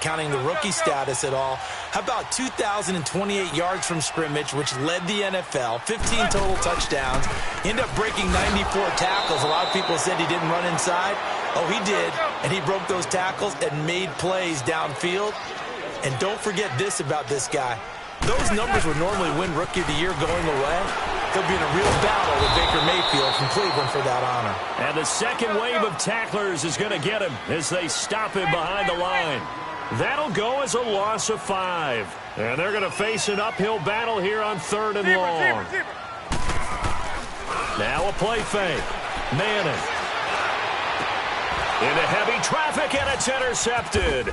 counting the rookie status at all. How about 2,028 yards from scrimmage, which led the NFL, 15 total touchdowns, ended up breaking 94 tackles. A lot of people said he didn't run inside. Oh, he did, and he broke those tackles and made plays downfield. And don't forget this about this guy. Those numbers would normally win Rookie of the Year going away. He'll be in a real battle with Baker Mayfield from Cleveland for that honor. And the second wave of tacklers is going to get him as they stop him behind the line. That'll go as a loss of 5. And they're going to face an uphill battle here on 3rd and long. Now a play fake. Manning. Into heavy traffic, and it's intercepted.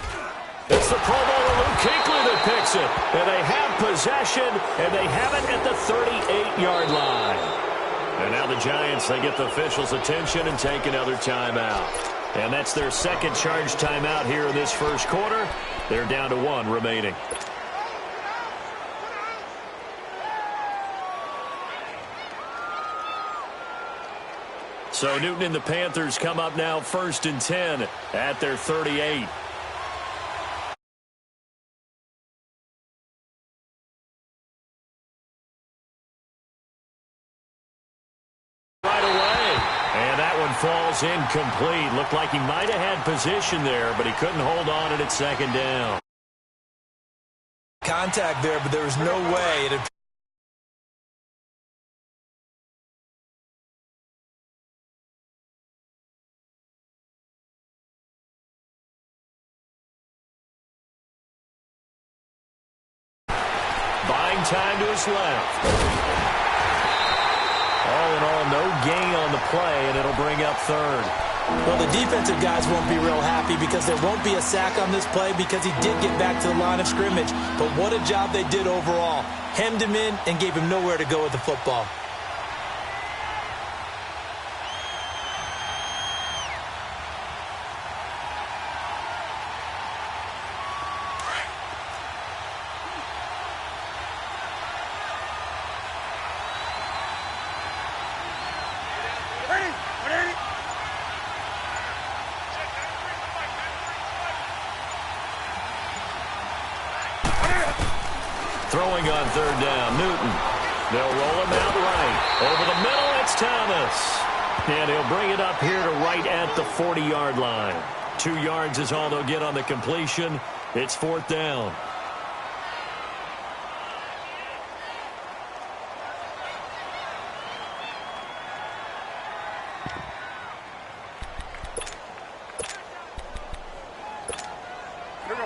It's the Pro Bowler Luke Kuechly that picks it. And they have possession, and they have it at the 38-yard line. And now the Giants, they get the officials' attention and take another timeout. And that's their second charge timeout here in this first quarter. They're down to 1 remaining. So Newton and the Panthers come up now 1st and 10 at their 38. Falls incomplete. Looked like he might have had position there, but he couldn't hold on at 2nd down. Contact there, but there was no way it had. Buying time to his left. All in all, no gain on the play, and it'll bring up 3rd. Well, the defensive guys won't be real happy because there won't be a sack on this play because he did get back to the line of scrimmage. But what a job they did overall. Hemmed him in and gave him nowhere to go with the football. Throwing on 3rd down, Newton. They'll roll him out right. Over the middle, it's Thomas. And he'll bring it up here to right at the 40-yard line. 2 yards is all they'll get on the completion. It's 4th down.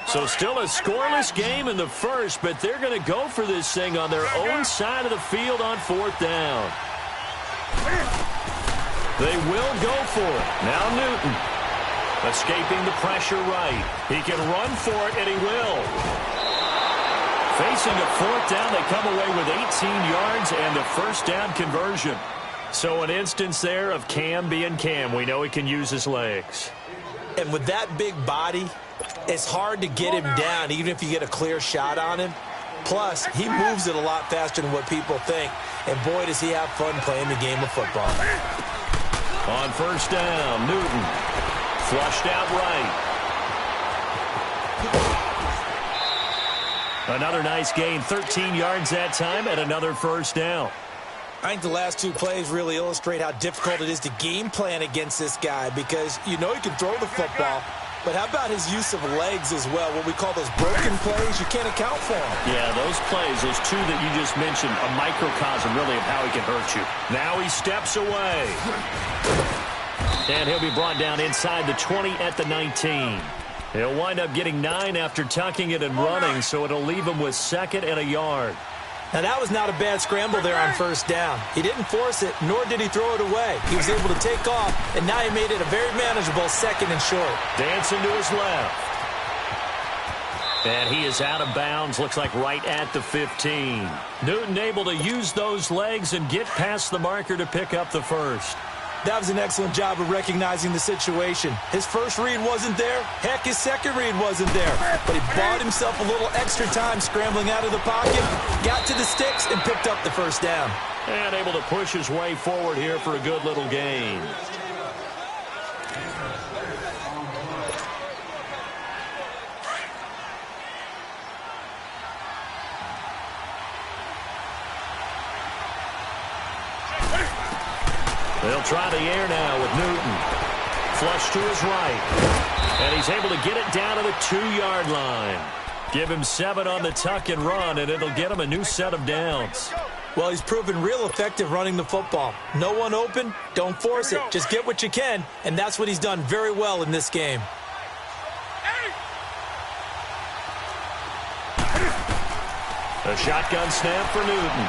So still a scoreless game in the first, but they're going to go for this thing on their own side of the field on 4th down. They will go for it. Now Newton. Escaping the pressure right. He can run for it, and he will. Facing a 4th down, they come away with 18 yards and the first down conversion. So an instance there of Cam being Cam. We know he can use his legs. And with that big body, it's hard to get him down, even if you get a clear shot on him. Plus, he moves it a lot faster than what people think. And boy, does he have fun playing the game of football. On 1st down, Newton. Flushed out right. Another nice gain, 13 yards that time, and another 1st down. I think the last 2 plays really illustrate how difficult it is to game plan against this guy because you know he can throw the football, but how about his use of legs as well? What we call those broken plays, you can't account for them. Yeah, those plays, those 2 that you just mentioned, a microcosm really of how he can hurt you. Now he steps away. And he'll be brought down inside the 20 at the 19. He'll wind up getting 9 after tucking it and running, so it'll leave him with 2nd and a yard. Now, that was not a bad scramble there on 1st down. He didn't force it, nor did he throw it away. He was able to take off, and now he made it a very manageable 2nd and short. Dancing to his left. And he is out of bounds, looks like right at the 15. Newton able to use those legs and get past the marker to pick up the first. That was an excellent job of recognizing the situation. His first read wasn't there. Heck, his second read wasn't there. But he bought himself a little extra time scrambling out of the pocket, got to the sticks, and picked up the first down. And able to push his way forward here for a good little gain. They'll try the air now with Newton. Flush to his right. And he's able to get it down to the 2-yard line. Give him 7 on the tuck and run, and it'll get him a new set of downs. Well, he's proven real effective running the football. No one open, don't force it. Just get what you can, and that's what he's done very well in this game. A shotgun snap for Newton.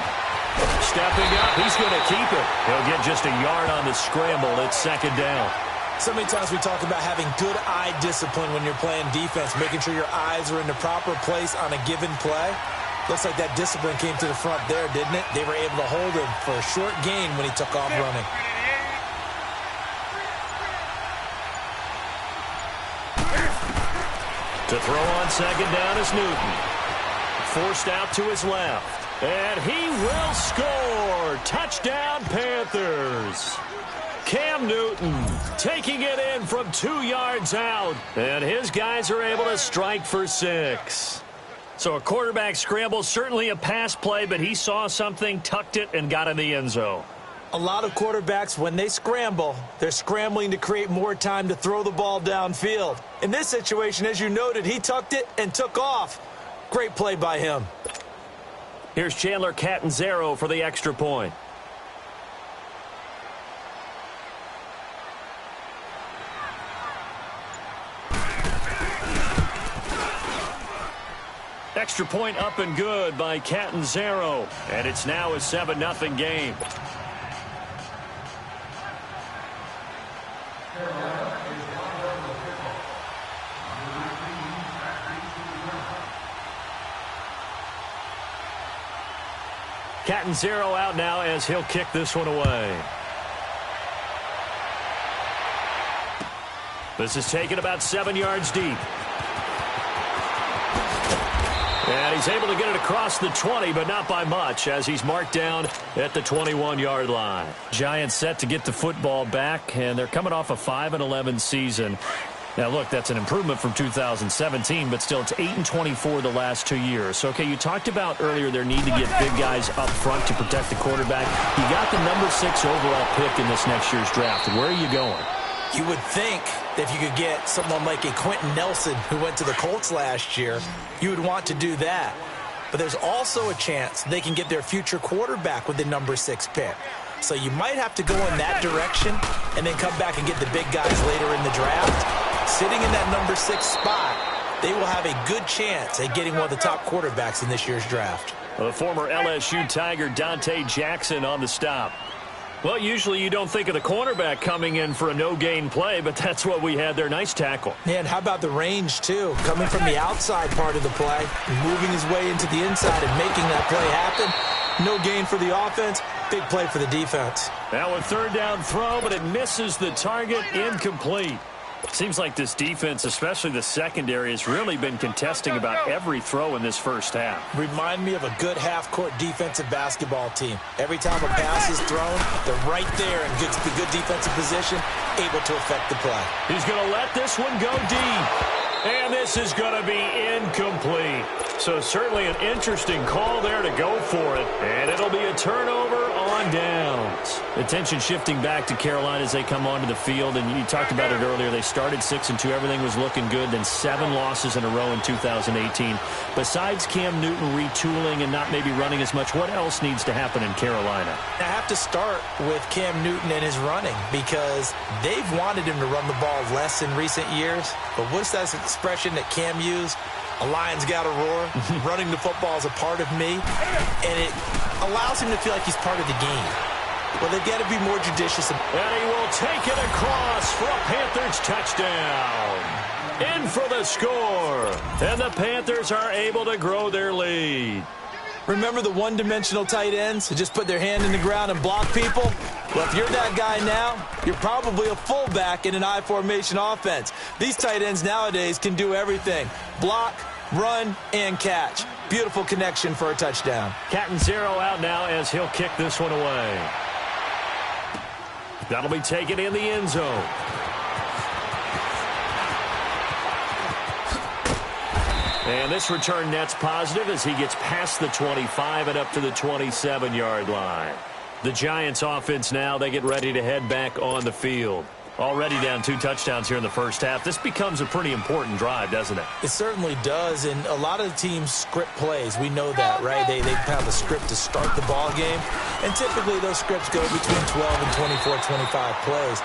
Stepping up, he's going to keep it. He'll get just a yard on the scramble. It's 2nd down. So many times we talk about having good eye discipline when you're playing defense, making sure your eyes are in the proper place on a given play. Looks like that discipline came to the front there, didn't it? They were able to hold him for a short gain when he took off running. To throw on 2nd down is Newton. Forced out to his left. And he will score. Touchdown, Panthers. Cam Newton taking it in from 2 yards out. And his guys are able to strike for 6. So a quarterback scramble, certainly a pass play, but he saw something, tucked it, and got in the end zone. A lot of quarterbacks, when they scramble, they're scrambling to create more time to throw the ball downfield. In this situation, as you noted, he tucked it and took off. Great play by him. Here's Chandler Catanzaro for the extra point. Extra point up and good by Catanzaro. And it's now a 7-0 game. Catanzaro out now as he'll kick this one away. This is taken about 7 yards deep. And he's able to get it across the 20, but not by much, as he's marked down at the 21-yard line. Giants set to get the football back, and they're coming off a 5-11 season. Now, look, that's an improvement from 2017, but still it's 8-24 the last 2 years. So, okay, you talked about earlier their need to get big guys up front to protect the quarterback. You got the number 6 overall pick in this next year's draft. Where are you going? You would think that if you could get someone like a Quentin Nelson who went to the Colts last year, you would want to do that. But there's also a chance they can get their future quarterback with the number 6 pick. So you might have to go in that direction and then come back and get the big guys later in the draft. Sitting in that number 6 spot, they will have a good chance at getting one of the top quarterbacks in this year's draft. The former LSU Tiger Dante Jackson on the stop. Well, usually you don't think of the cornerback coming in for a no-gain play, but that's what we had there. Nice tackle. Yeah, and how about the range, too? Coming from the outside part of the play, moving his way into the inside and making that play happen. No gain for the offense, big play for the defense. Now a 3rd down throw, but it misses the target, incomplete. Seems like this defense, especially the secondary, has really been contesting about every throw in this first half. Remind me of a good half-court defensive basketball team. Every time a pass is thrown, they're right there in good defensive position, able to affect the play. He's going to let this one go deep. And this is going to be incomplete. So certainly an interesting call there to go for it. And it'll be a turnover on downs. Attention shifting back to Carolina as they come onto the field. And you talked about it earlier. They started 6-2. Everything was looking good. Then 7 losses in a row in 2018. Besides Cam Newton retooling and not maybe running as much, what else needs to happen in Carolina? I have to start with Cam Newton and his running because they've wanted him to run the ball less in recent years. But what's that expression that Cam used? A lion's got to roar. Running the football is a part of me, and it allows him to feel like he's part of the game. Well, they've got to be more judicious. And he will take it across for a Panthers touchdown. In for the score. And the Panthers are able to grow their lead. Remember the one-dimensional tight ends who just put their hand in the ground and block people? Well, if you're that guy now, you're probably a fullback in an I formation offense. These tight ends nowadays can do everything. Block, run, and catch. Beautiful connection for a touchdown. Catanzaro out now as he'll kick this one away. That'll be taken in the end zone. And this return net's positive as he gets past the 25 and up to the 27-yard line. The Giants offense now, they get ready to head back on the field. Already down 2 touchdowns here in the first half. This becomes a pretty important drive, doesn't it? It certainly does, and a lot of the teams script plays. We know that, right? They have a script to start the ball game, and typically those scripts go between 12 and 24, 25 plays.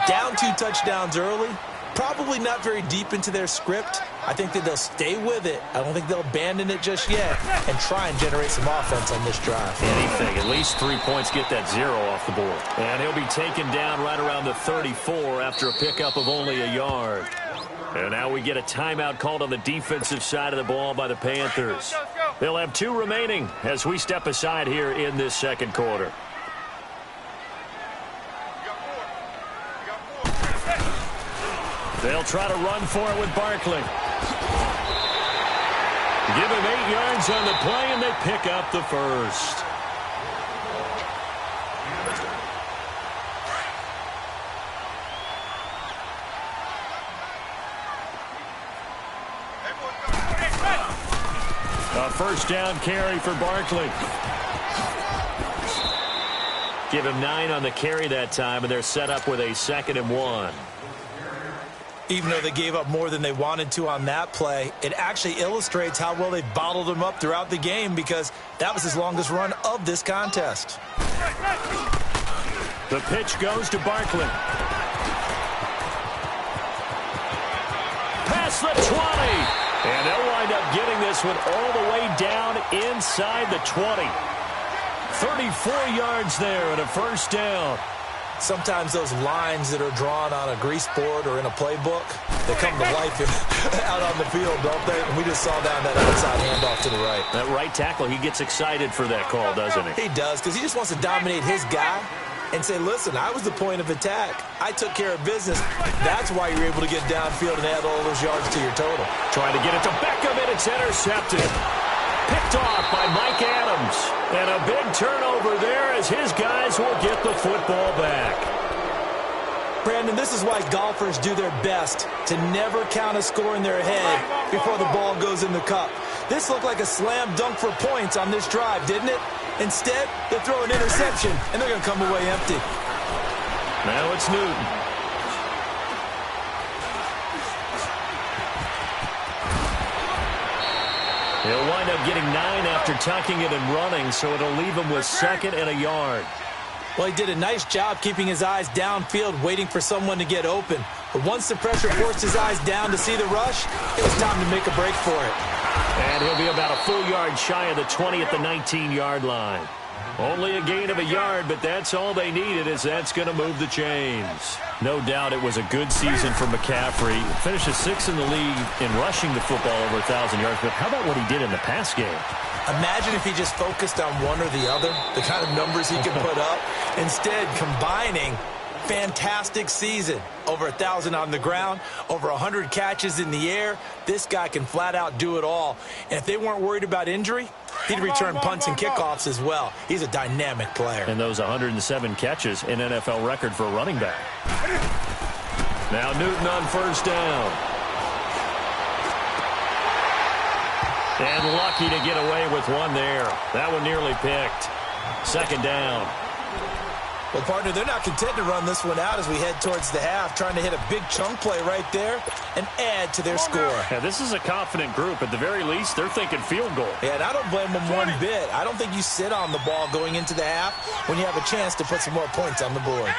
Down 2 touchdowns early, probably not very deep into their script. I think that they'll stay with it. I don't think they'll abandon it just yet and try and generate some offense on this drive. Anything, at least 3 points, get that 0 off the board. And he'll be taken down right around the 34 after a pickup of only a yard. And now we get a timeout called on the defensive side of the ball by the Panthers. They'll have 2 remaining as we step aside here in this second quarter. They'll try to run for it with Barkley. Give him 8 yards on the play, and they pick up the first. A first down carry for Barkley. Give him 9 on the carry that time, and they're set up with a 2nd and 1. Even though they gave up more than they wanted to on that play, it actually illustrates how well they bottled him up throughout the game, because that was his longest run of this contest. The pitch goes to Barkley. Past the 20. And they'll wind up getting this one all the way down inside the 20. 34 yards there and a first down. Sometimes those lines that are drawn on a grease board or in a playbook, they come to life out on the field, don't they? And we just saw down that outside handoff to the right. That right tackle, he gets excited for that call, doesn't he? He does, because he just wants to dominate his guy and say, listen, I was the point of attack. I took care of business. That's why you're able to get downfield and add all those yards to your total. Trying to get it to Beckham, and it's intercepted. Picked off by Mike Adams. And a big turnover there as his guys will get the football back. Brandon, this is why golfers do their best to never count a score in their head before the ball goes in the cup. This looked like a slam dunk for points on this drive, didn't it? Instead, they throw an interception, and they're going to come away empty. Now it's Newton. He'll wind up getting 9 after tucking it and running, so it'll leave him with 2nd and a yard. Well, he did a nice job keeping his eyes downfield, waiting for someone to get open. But once the pressure forced his eyes down to see the rush, it was time to make a break for it. And he'll be about a full yard shy of the 20 at the 19-yard line. Only a gain of a yard, but that's all they needed, as that's going to move the chains. No doubt it was a good season for McCaffrey. Finishes 6th in the league in rushing the football over 1,000 yards. But how about what he did in the pass game? Imagine if he just focused on one or the other, the kind of numbers he could put up. Instead, combining fantastic season. Over 1,000 on the ground, over 100 catches in the air. This guy can flat out do it all. And if they weren't worried about injury, he'd return punts and kickoffs as well. He's a dynamic player. And those 107 catches, an NFL record for a running back. Now Newton on first down. And lucky to get away with one there. That one nearly picked. 2nd down. Well, partner, they're not content to run this one out as we head towards the half, trying to hit a big chunk play right there and add to their score. Yeah, this is a confident group. At the very least, they're thinking field goal. Yeah, and I don't blame them one bit. I don't think you sit on the ball going into the half when you have a chance to put some more points on the board.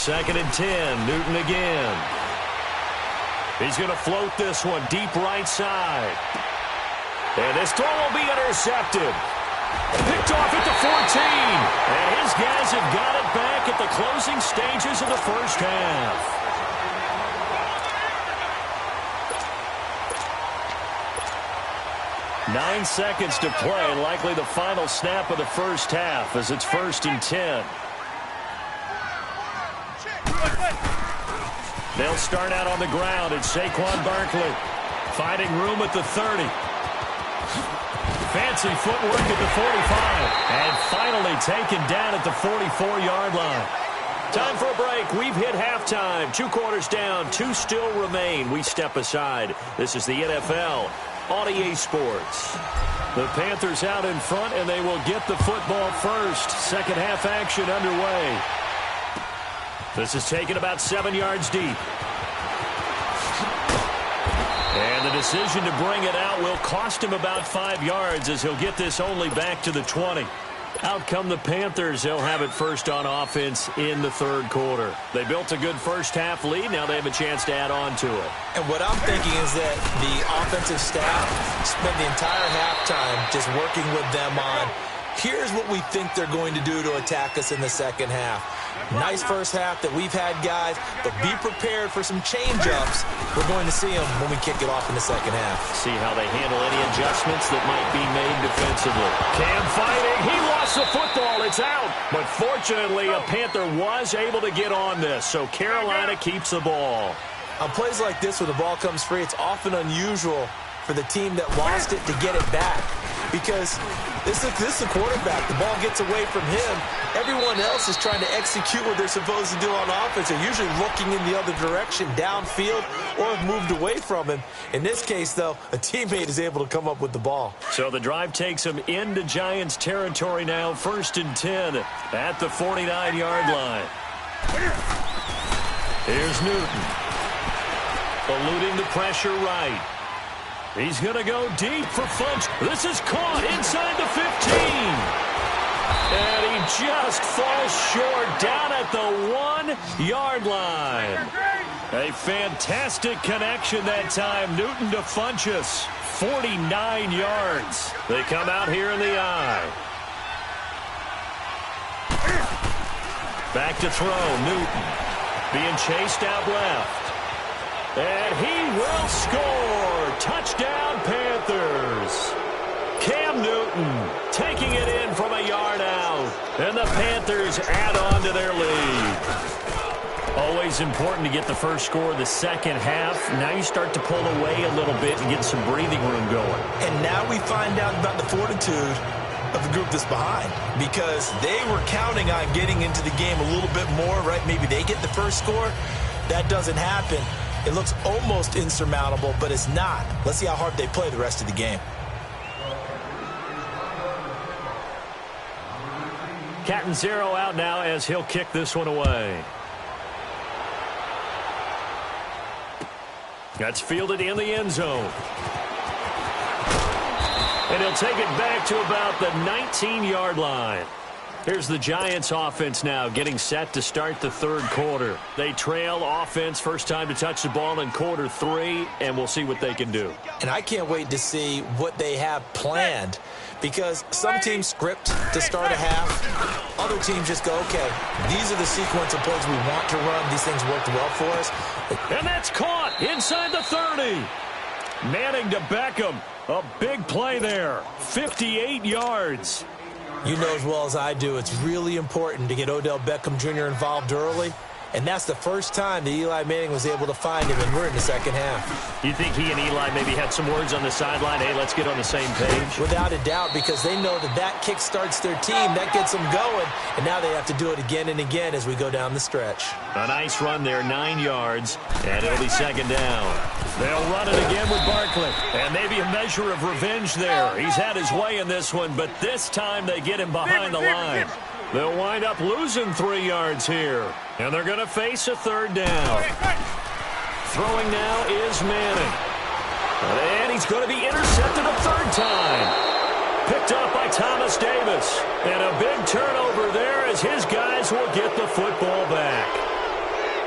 2nd and 10, Newton again. He's going to float this one deep right side. And this throw will be intercepted. Picked off at the 14. And his guys have got it back at the closing stages of the first half. Nine seconds to play, likely the final snap of the first half as it's 1st and 10. They'll start out on the ground. It's Saquon Barkley finding room at the 30. Fancy footwork at the 45. And finally taken down at the 44-yard line. Time for a break. We've hit halftime. 2 quarters down. 2 still remain. We step aside. This is the NFL. on EA Sports. The Panthers out in front, and they will get the football first. Second half action underway. This is taken about 7 yards deep. And the decision to bring it out will cost him about 5 yards as he'll get this only back to the 20. Out come the Panthers. They'll have it first on offense in the third quarter. They built a good first half lead. Now they have a chance to add on to it. And what I'm thinking is that the offensive staff spent the entire halftime just working with them on, here's what we think they're going to do to attack us in the second half. Nice first half that we've had, guys, but be prepared for some change-ups. We're going to see them when we kick it off in the second half. See how they handle any adjustments that might be made defensively. Cam fighting. He lost the football. It's out. But fortunately, a Panther was able to get on this, so Carolina keeps the ball. On plays like this where the ball comes free, it's often unusual for the team that lost it to get it back. Because this is the quarterback. The ball gets away from him. Everyone else is trying to execute what they're supposed to do on offense. They're usually looking in the other direction, downfield, or have moved away from him. In this case, though, a teammate is able to come up with the ball. So the drive takes him into Giants territory now. 1st and 10 at the 49-yard line. Here's Newton. Eluding the pressure right. He's going to go deep for Funch. This is caught inside the 15. And he just falls short down at the 1-yard line. A fantastic connection that time. Newton to Funchess. 49 yards. They come out here in the eye. Back to throw. Newton being chased out left. And he will score. Touchdown, Panthers. Cam Newton taking it in from a yard out. And the Panthers add on to their lead. Always important to get the first score of the second half. Now you start to pull away a little bit and get some breathing room going. And now we find out about the fortitude of the group that's behind, because they were counting on getting into the game a little bit more, right? Maybe they get the first score. That doesn't happen. It looks almost insurmountable, but it's not. Let's see how hard they play the rest of the game. Catanzaro out now as he'll kick this one away. That's fielded in the end zone. And he'll take it back to about the 19-yard line. Here's the Giants offense now getting set to start the third quarter. They trail offense, first time to touch the ball in quarter 3, and we'll see what they can do. And I can't wait to see what they have planned, because some teams script to start a half. Other teams just go, okay, these are the sequence of plays we want to run. These things worked well for us. And that's caught inside the 30. Manning to Beckham. A big play there. 58 yards. You know as well as I do, it's really important to get Odell Beckham Jr. involved early. And that's the first time that Eli Manning was able to find him, and we're in the second half. You think he and Eli maybe had some words on the sideline, hey, let's get on the same page? Without a doubt, because they know that that kick starts their team. That gets them going. And now they have to do it again and again as we go down the stretch. A nice run there, 9 yards, and it'll be second down. They'll run it again with Barkley. And maybe a measure of revenge there. He's had his way in this one, but this time they get him behind the line. They'll wind up losing 3 yards here. And they're going to face a third down. Throwing now is Manning. And he's going to be intercepted a third time. Picked up by Thomas Davis. And a big turnover there as his guys will get the football back.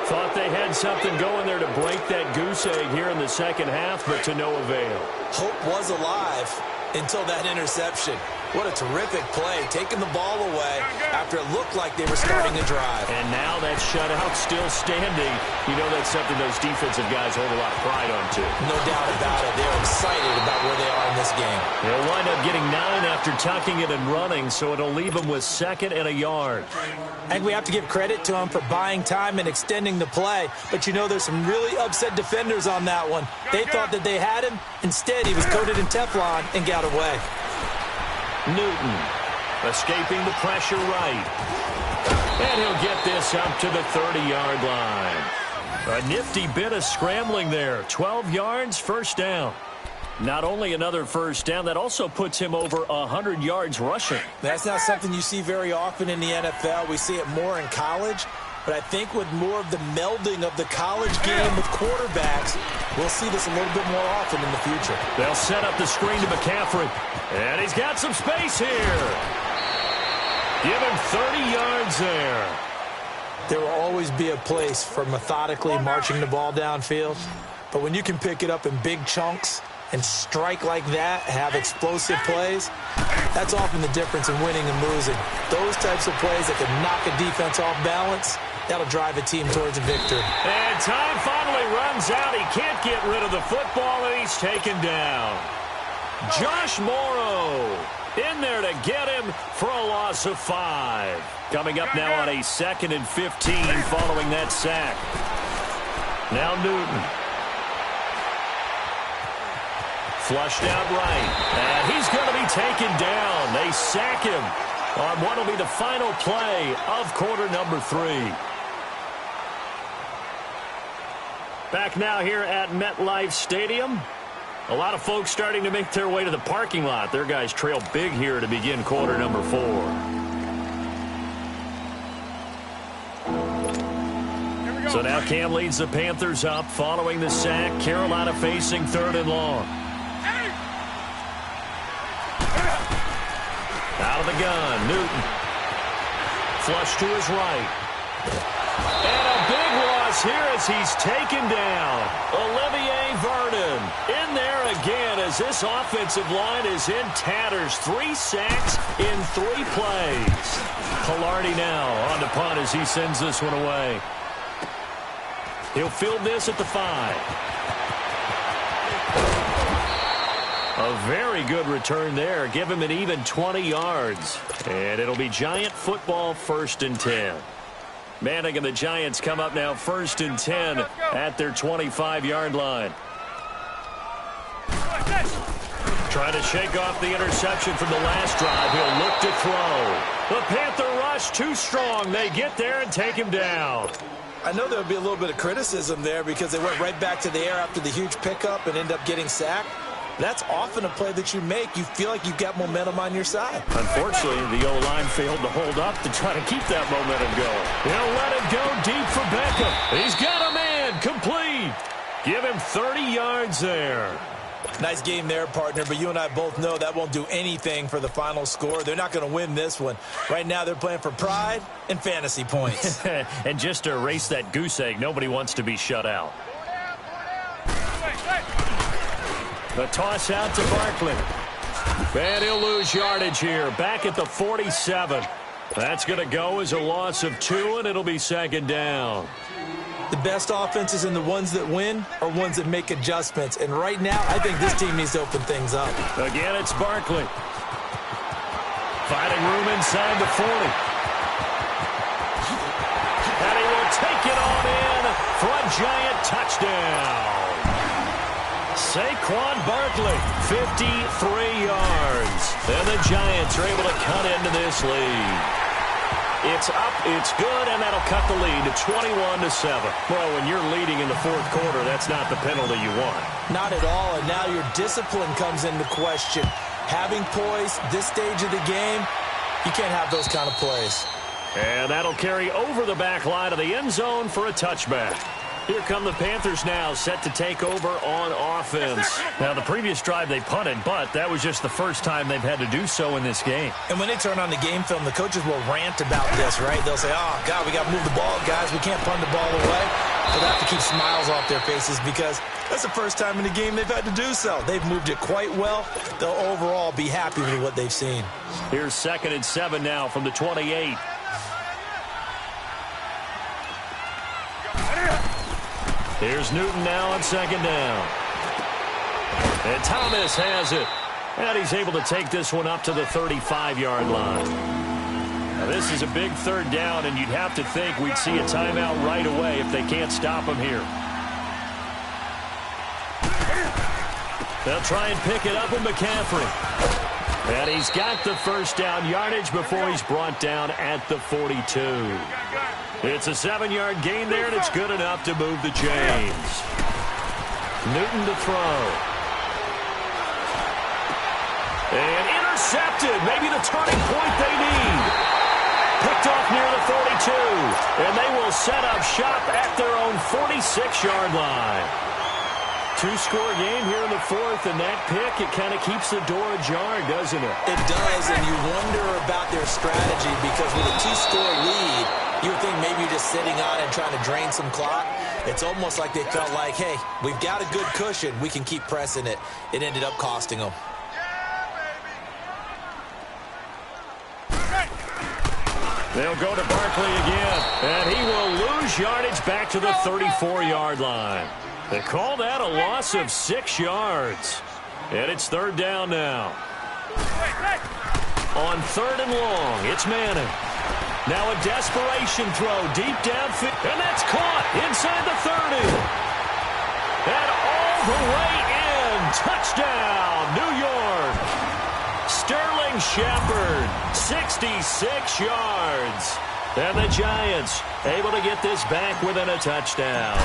Thought they had something going there to break that goose egg here in the second half, but to no avail. Hope was alive until that interception. What a terrific play, taking the ball away after it looked like they were starting a drive. And now that shutout still standing. You know that's something those defensive guys hold a lot of pride on, too. No doubt about it. They're excited about where they are in this game. They'll wind up getting 9 after tucking it and running, so it'll leave them with 2nd and a yard. I think we have to give credit to him for buying time and extending the play. But you know there's some really upset defenders on that one. They thought that they had him. Instead, he was coated in Teflon and got away. Newton escaping the pressure right. And he'll get this up to the 30-yard line. A nifty bit of scrambling there. 12 yards, first down. Not only another first down, that also puts him over 100 yards rushing. That's not something you see very often in the NFL. We see it more in college. But I think with more of the melding of the college game with quarterbacks, we'll see this a little bit more often in the future. They'll set up the screen to McCaffrey. And he's got some space here. Give him 30 yards there. There will always be a place for methodically marching the ball downfield. But when you can pick it up in big chunks and strike like that, have explosive plays, that's often the difference in winning and losing. Those types of plays that can knock a defense off balance, that'll drive a team towards a victory. And time finally runs out. He can't get rid of the football, and he's taken down. Josh Morrow in there to get him for a loss of 5. Coming up now on a 2nd and 15 following that sack. Now Newton. Flushed out right. And he's going to be taken down. They sack him on what will be the final play of quarter number 3. Back now here at MetLife Stadium. A lot of folks starting to make their way to the parking lot. Their guys trail big here to begin quarter number 4. So now Cam leads the Panthers up following the sack. Carolina facing 3rd and long. Out of the gun, Newton. Flush to his right. And a big loss here as he's taken down. Olivier Vernon in there again as this offensive line is in tatters. 3 sacks in 3 plays. Pilardi now on the punt as he sends this one away. He'll field this at the 5. A very good return there. Give him an even 20 yards. And it'll be Giant football 1st and 10. Manning and the Giants come up now 1st and 10 at their 25-yard line. Trying to shake off the interception from the last drive. He'll look to throw. The Panther rush too strong. They get there and take him down. I know there'll be a little bit of criticism there because they went right back to the air after the huge pickup and end up getting sacked. That's often a play that you make. You feel like you've got momentum on your side. Unfortunately, the O-line failed to hold up to try to keep that momentum going. He'll let it go deep for Beckham. He's got a man complete. Give him 30 yards there. Nice game there, partner, but you and I both know that won't do anything for the final score. They're not going to win this one. Right now, they're playing for pride and fantasy points. And just to erase that goose egg, nobody wants to be shut out. The toss out to Barkley. And he'll lose yardage here. Back at the 47. That's going to go as a loss of 2, and it'll be 2nd down. The best offenses and the ones that win are ones that make adjustments. And right now, I think this team needs to open things up. Again, it's Barkley. Finding room inside the 40. And he will take it on in for a Giant touchdown. Saquon Barkley, 53 yards. And the Giants are able to cut into this lead. It's up, it's good, and that'll cut the lead to 21-7. Well, when you're leading in the 4th quarter, that's not the penalty you want. Not at all, and now your discipline comes into question. Having poise this stage of the game, you can't have those kind of plays. And that'll carry over the back line of the end zone for a touchback. Here come the Panthers now, set to take over on offense. Now, the previous drive they punted, but that was just the first time they've had to do so in this game. And when they turn on the game film, the coaches will rant about this, right? They'll say, oh, God, we got to move the ball, guys. We can't punt the ball away. They'll have to keep smiles off their faces because that's the first time in the game they've had to do so. They've moved it quite well. They'll overall be happy with what they've seen. Here's 2nd and 7 now from the 28. Here's Newton now on 2nd down. And Thomas has it. And he's able to take this one up to the 35-yard line. Now, this is a big 3rd down, and you'd have to think we'd see a timeout right away if they can't stop him here. They'll try and pick it up with McCaffrey. And he's got the 1st down yardage before he's brought down at the 42. It's a 7-yard gain there, and it's good enough to move the chains. Newton to throw. And intercepted. Maybe the turning point they need. Picked off near the 42. And they will set up shop at their own 46-yard line. Two-score game here in the fourth, and that pick, it kind of keeps the door ajar, doesn't it? It does, and you wonder about their strategy because with a two-score lead, you would think maybe you're just sitting on it and trying to drain some clock. It's almost like they felt like, hey, we've got a good cushion. We can keep pressing it. It ended up costing them. They'll go to Barkley again, and he will lose yardage back to the 34-yard line. They call that a loss of 6 yards. And it's third down now. On third and long, it's Manning. Now a desperation throw deep downfield. And that's caught inside the 30. And all the way in. Touchdown, New York. Sterling Shepard, 66 yards. And the Giants able to get this back within a touchdown.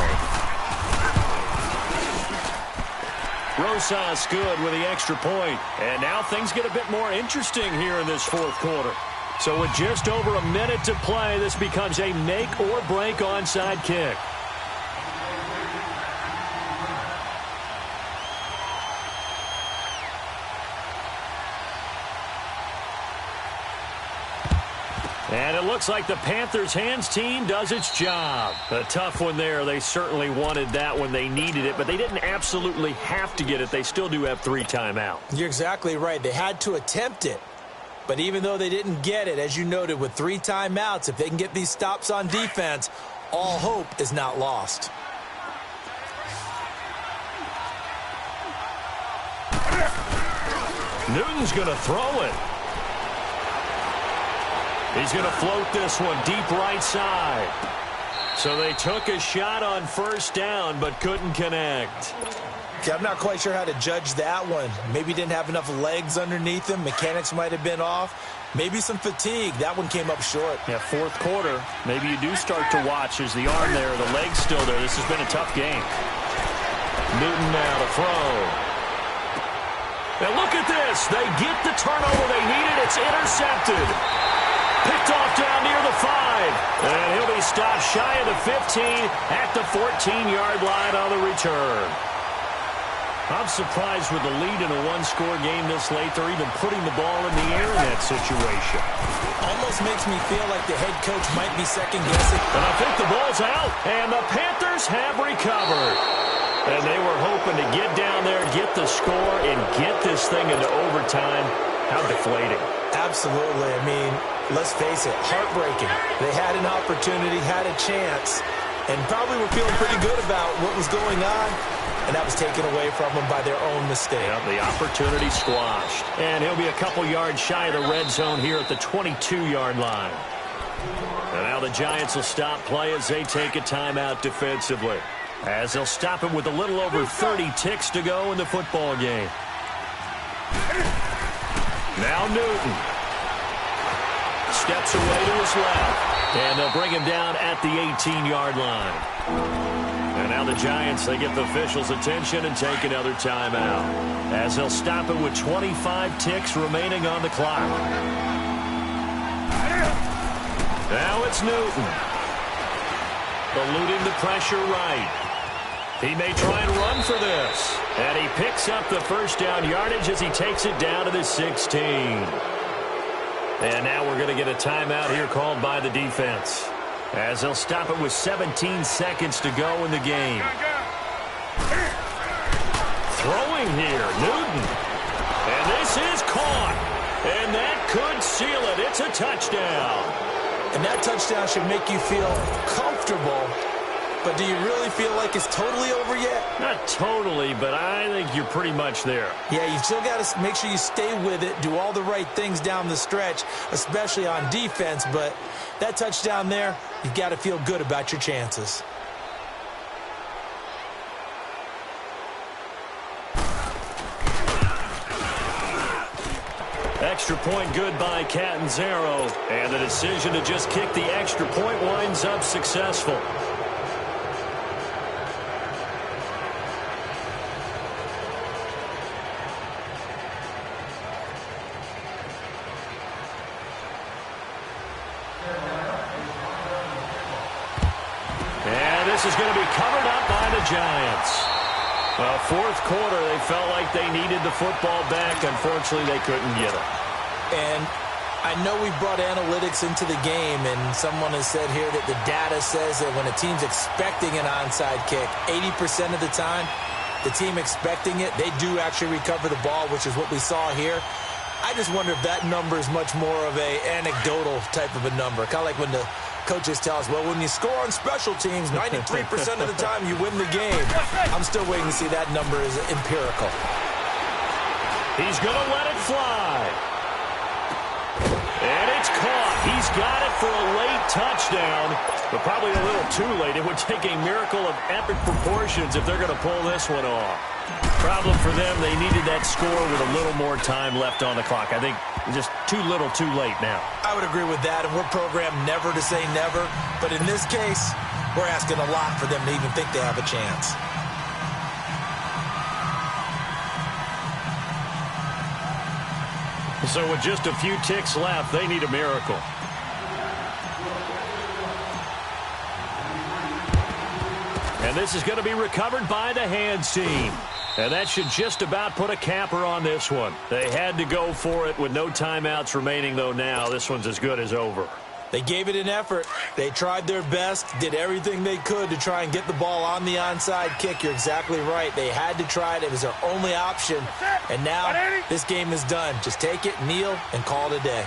Rosas good with the extra point. And now things get a bit more interesting here in this fourth quarter. So with just over a minute to play, this becomes a make-or-break onside kick. And it looks like the Panthers' hands team does its job. A tough one there. They certainly wanted that when they needed it, but they didn't absolutely have to get it. They still do have 3 timeouts. You're exactly right. They had to attempt it. But even though they didn't get it, as you noted, with 3 timeouts, if they can get these stops on defense, all hope is not lost. Newton's going to throw it. He's going to float this one deep right side. So they took a shot on first down but couldn't connect. Okay, I'm not quite sure how to judge that one. Maybe didn't have enough legs underneath him. Mechanics might have been off. Maybe some fatigue. That one came up short. Yeah, fourth quarter. Maybe you do start to watch as the arm there, the leg's still there. This has been a tough game. Newton now to throw. Now look at this. They get the turnover they needed. It's intercepted. Picked off down near the 5. And he'll be stopped shy of the 15 at the 14-yard line on the return. I'm surprised with the lead in a one-score game this late, they're even putting the ball in the air in that situation. Almost makes me feel like the head coach might be second-guessing. And I think the ball's out, and the Panthers have recovered. And they were hoping to get down there, get the score, and get this thing into overtime. How deflating. Absolutely. I mean, let's face it, heartbreaking. They had an opportunity, had a chance, and probably were feeling pretty good about what was going on, and that was taken away from them by their own mistake. Yep, the opportunity squashed. And he'll be a couple yards shy of the red zone here at the 22-yard line. And now the Giants will stop play as they take a timeout defensively. As they'll stop it with a little over 30 ticks to go in the football game. Now Newton. Steps away to his left. And they'll bring him down at the 18-yard line. And now the Giants, they get the officials' attention and take another timeout. As they'll stop it with 25 ticks remaining on the clock. Now it's Newton. Eluding the pressure right. He may try and run for this. And he picks up the first down yardage as he takes it down to the 16. And now we're going to get a timeout here called by the defense. As they'll stop it with 17 seconds to go in the game. Throwing here, Newton. And this is caught. And that could seal it. It's a touchdown. And that touchdown should make you feel comfortable. But do you really feel like it's totally over yet? Not totally, but I think you're pretty much there. Yeah, you still got to make sure you stay with it, do all the right things down the stretch, especially on defense. But that touchdown there, you've got to feel good about your chances. Extra point good by Catanzaro. And the decision to just kick the extra point winds up successful. this is going to be covered up by the Giants. Well, fourth quarter, they felt like they needed the football back. Unfortunately, they couldn't get it. And I know we brought analytics into the game, and someone has said here that the data says that when a team's expecting an onside kick, 80% of the time, the team expecting it, they do actually recover the ball, which is what we saw here. I just wonder if that number is much more of a anecdotal type of a number. Kind of like when the coaches tell us, well, when you score on special teams, 93% of the time you win the game. I'm still waiting to see that number is empirical. He's going to let it fly. And it's caught. He's got it for a late touchdown, but probably a little too late. It would take a miracle of epic proportions if they're going to pull this one off. Problem for them, they needed that score with a little more time left on the clock. I think just too little, too late now. I would agree with that, and we're programmed never to say never. But in this case, we're asking a lot for them to even think they have a chance. So with just a few ticks left, they need a miracle. And this is going to be recovered by the hands team. And that should just about put a capper on this one. They had to go for it with no timeouts remaining, though now this one's as good as over. They gave it an effort. They tried their best, did everything they could to try and get the ball on the onside kick. You're exactly right. They had to try it. It was their only option. And now this game is done. Just take it, kneel, and call it a day.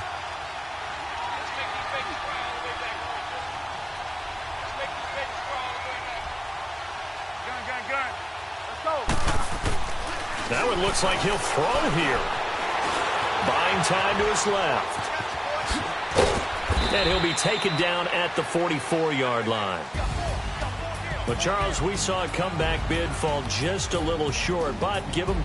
That one looks like he'll throw here. Buying time to his left. And he'll be taken down at the 44-yard line. But, Charles, we saw a comeback bid fall just a little short, but give him